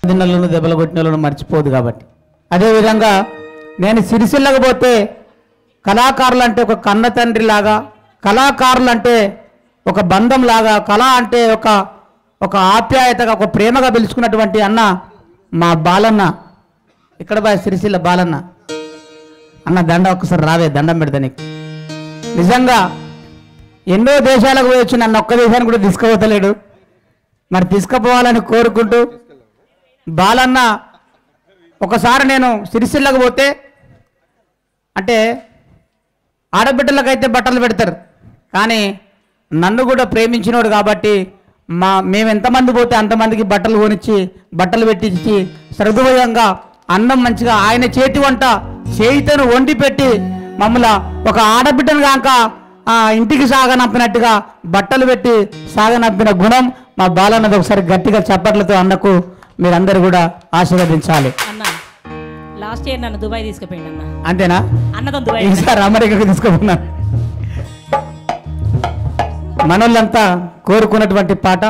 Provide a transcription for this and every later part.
దిన్నలను దెబ్బలు కొట్టిన మర్చిపోదు కాబట్టి. అదేవిధంగా నేను సిరిసిల్లకు పోతే కళాకారులు అంటే ఒక కన్న తండ్రి లాగా, కళాకారులు అంటే ఒక బంధం లాగా, కళ అంటే ఒక ఆప్యాయతగా, ఒక ప్రేమగా పిలుచుకున్నటువంటి అన్న మా బాలన్న. ఇక్కడ బాయ్ సిరిసిల్ల బాలన్న అన్న దండ ఒక్కసారి రావే, దండం పెడతా నీకు. నిజంగా ఎన్నో దేశాలకు పోయొచ్చు, నన్ను ఒక్క దేశానికి కూడా తీసుకుపోతలేడు. మరి తీసుకుపోవాలని కోరుకుంటూ బాలన్న ఒకసారి నేను సిరిసిల్లకు పోతే అంటే ఆడబిడ్డలకైతే బట్టలు పెడతారు, కానీ నన్ను కూడా ప్రేమించినోడు కాబట్టి మేము ఎంతమంది పోతే అంతమందికి బట్టలు కొనిచ్చి బట్టలు పెట్టించి సదుపాయంగా అన్నం మంచిగా ఆయన చేతి వంట చేయితను వండి పెట్టి మమ్మల్ని ఒక ఆడబిడ్డను కాక ఇంటికి సాగనంపినట్టుగా బట్టలు పెట్టి సాగనంపిన గుణం మా బాలన్నది. ఒకసారి గట్టిగా చప్పట్లతో అన్నకు మీరందరూ కూడా ఆశీర్వదించాలి. లాస్ట్ ఇయర్ నన్ను దుబాయ్ తీసుకుపోయింది అన్న. అంతేనా? అన్నతో దుబాయ్ ఈసారి అమెరికాకు తీసుకుపోయినా. మనోళ్ళంతా కోరుకున్నటువంటి పాట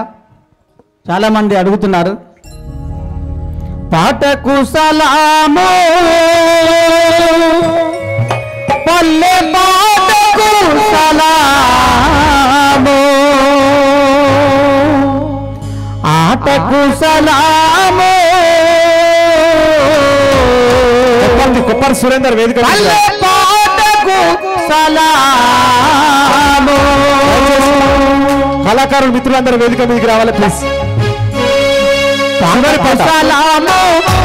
చాలా మంది అడుగుతున్నారు. పాటకు సలాము పల్లె పాటకు సలాము ఆటకు సలాము కుప్పర్ సురేందర్ వేదిక పల్లె పాటకు సలాము. కళాకారులు మిత్రులందరూ వేదిక మీదకి రావాలి ప్లీజ్. సలాము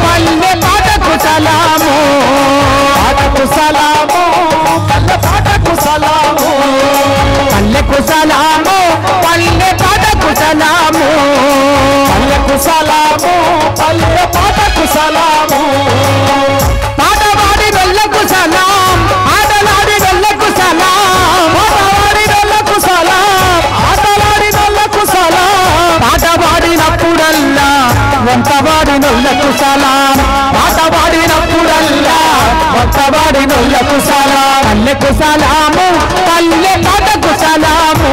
పల్లె పాటకు సలాము పాటకు సలాము పల్లె పాటకు సలాము పల్లెకు సలాము పల్లె పాటకు సలాము పల్లెకు సలాము పల్లె పాటకు సలాము పాటవాడి వెళ్ళకు సలాం ఆటలాడి వెళ్ళకు సలాం పాటవాడి నొల్లకు సలాం ఆటలాడి నొల్లకు సలాం పాటవాడినప్పుడల్లా వంటవాడి నొల్లకు సలాం పాటవాడినప్పుడల్లా వంటవాడి నొల్లకు సలాం పల్లెకు సలాము పల్లె పాటకు సలాము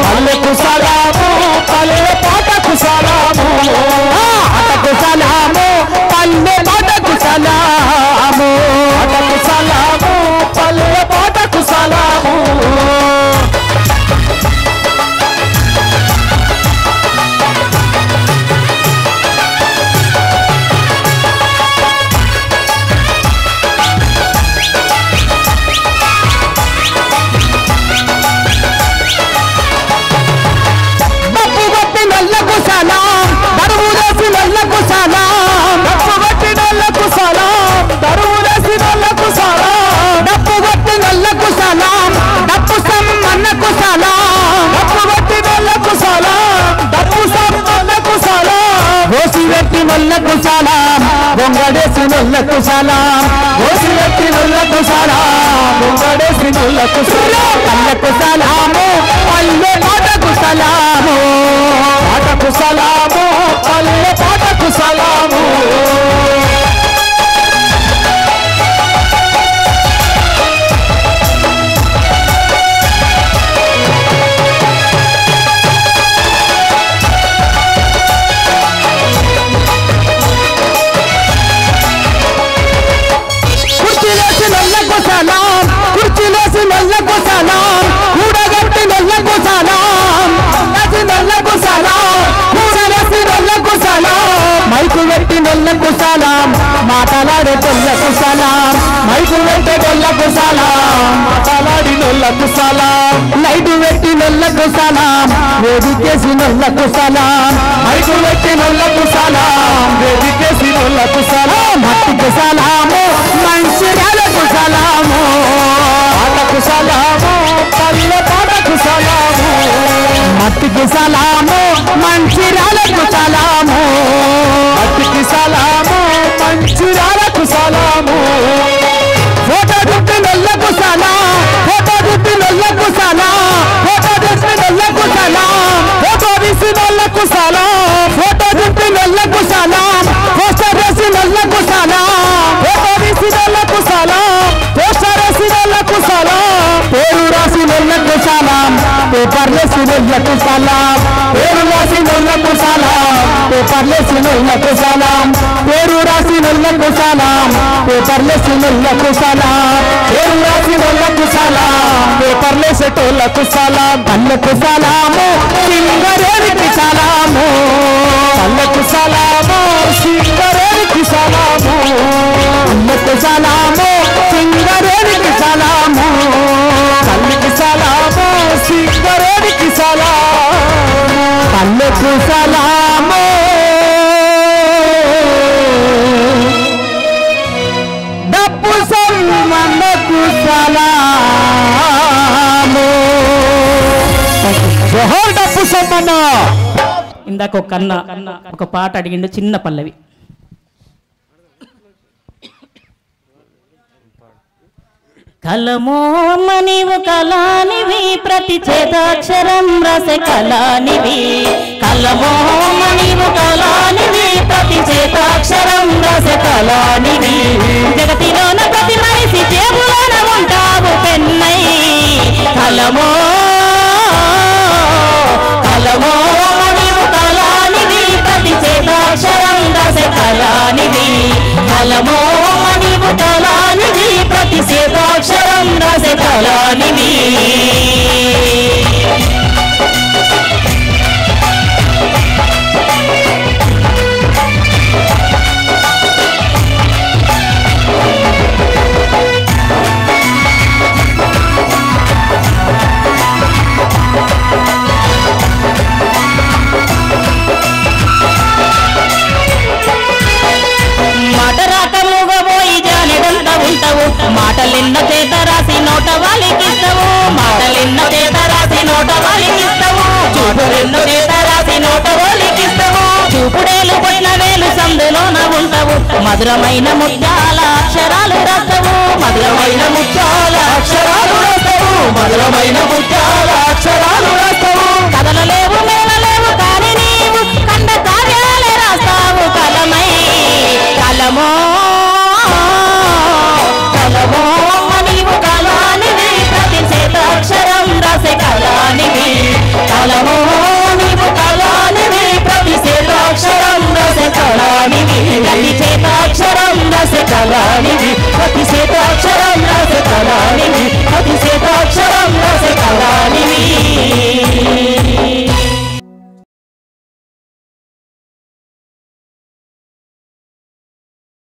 పల్లెకు సలాము పల్లె పాటకు సలాము ఆటకు సలాము పల్లె పాటకు సలాము పాటకు సలాము పల్లె పాటకు సలాము నొల్లకు సలాం బొంగడేసి నొల్లకు సలాం ఓసిరెత్తి నొల్లకు సలాం బొంగడేసి నొల్లకు సలాం పల్లెకు సలాము పల్లె పాటకు సలాము పాటకు సలాము పల్లె పాటకు సలాము కుర్చీలేసి నొల్లకు సలాం కూడగట్టి నొల్లకు సలాం నొల్లకు సలాం కూడలేసి నొల్లకు సలాం మైకు పెట్టి నొల్లకు సలాం మాటలాడే తొల్లకు సలాం మైకు పెట్టి నొల్లకు సలాం మాటలాడి నొల్లకు సలాం లైటు పెట్టి నొల్లకు సలాం వేదికేసి నొల్లకు సలాం మైకు పెట్టి నొల్లకు సలాం వేదికేసి నొల్లకు సలాం మట్టికి సలాము మంచిర్యాలకు సలాము పాటకు సలాము పల్లె పాటకు సలాము మట్టికి సలాము మంచిర్యాలకు సలాము మట్టికి సలాము మంచిర్యాలకు సలాము ఫోటో దిప్పి నొల్లకు సలాం ఫోటో దిప్పి నొల్లకు సలాం ఫోటో దిప్పి నొల్లకు సలాం ఫోటో తీసి నొల్లకు సలాం ఫోటో దిప్పి నొల్లకు సలాం పోస్టర్ వేసి నొల్లకు సలాం ఫోటో తీసి నొల్లకు సలాం పోస్టర్ వేసి నొల్లకు సలాం పేరు రాసి నొల్లకు సలాం పేపర్ వేసి నొల్లకు సలాం పేరు రాసి నొల్లకు సలాం పేపర్లేసినోళ్ళకు సలాం పేరు రాసినోళ్ళకు సలాం పేపర్లేసినోళ్ళకు సలాం పేరు రాసినోళ్ళకు సలాం పేపర్లేసేటోళ్ళకు సలాం కళ్ళకు సలాము సింగరేణికి సలాము కళ్ళకు సలాము సింగరేణికి సలాము కళ్ళకు సలాము సింగరేణికి సలాము కళ్ళకు సలాము సింగరేణికి సలాము కళ్ళకు సలాము డప్పు సమ్మన్నకు సలాము జోహార్ డప్పు సమ్మన్న. ఇందాక ఒక కన్న ఒక పాట అడిగిండు, చిన్న పల్లవి. కలమోమ నీవు కళానివి, ప్రతి చేతాక్షరం రస కళానివి. కలమోమ నీవు కళానివి, ప్రతి చేతాక్షరం రస కళానివి. జగతిలోన ప్రతి మనిషి జేబులోన ఉంటావు పెన్నై. కలమో కలమోమ నీవు కళానివి, ప్రతి చేతాక్షరం రస కళానివి. కలమోమ నీవు కళానివి, ప్రతి చేతాక్షరం రస కళానివి. మాటలిన్న చేత రాసి నోట వాలికిస్తావు, మాటలిన్న చేత రాసి నోట వాలికిస్తావు. చూపులెన్న చేత రాసి నోట వాలికిస్తావు. చూపుడేలు కొట్టిన వేలు సందులోన ఉంటావు. మధురమైన ముత్యాల అక్షరాలు రాస్తావు, మధురమైన ముత్యాల అక్షరాలు రాస్తావు, మధురమైన ముత్యాల అక్షరాలు రాస్తావు. కథలలేవు మేళలేవు కానీ నీవు కండ కార్యాలే రాస్తావు కలమై. కలమో కలమోమ నీవు కళానివి, ప్రతి చేతాక్షరం రస కళానివి. కలమో నీవు కళానివి, ప్రతి చేతాక్షరం రస కళానివి. ప్రతి చేతాక్షరం రస కళానివి, ప్రతి చేత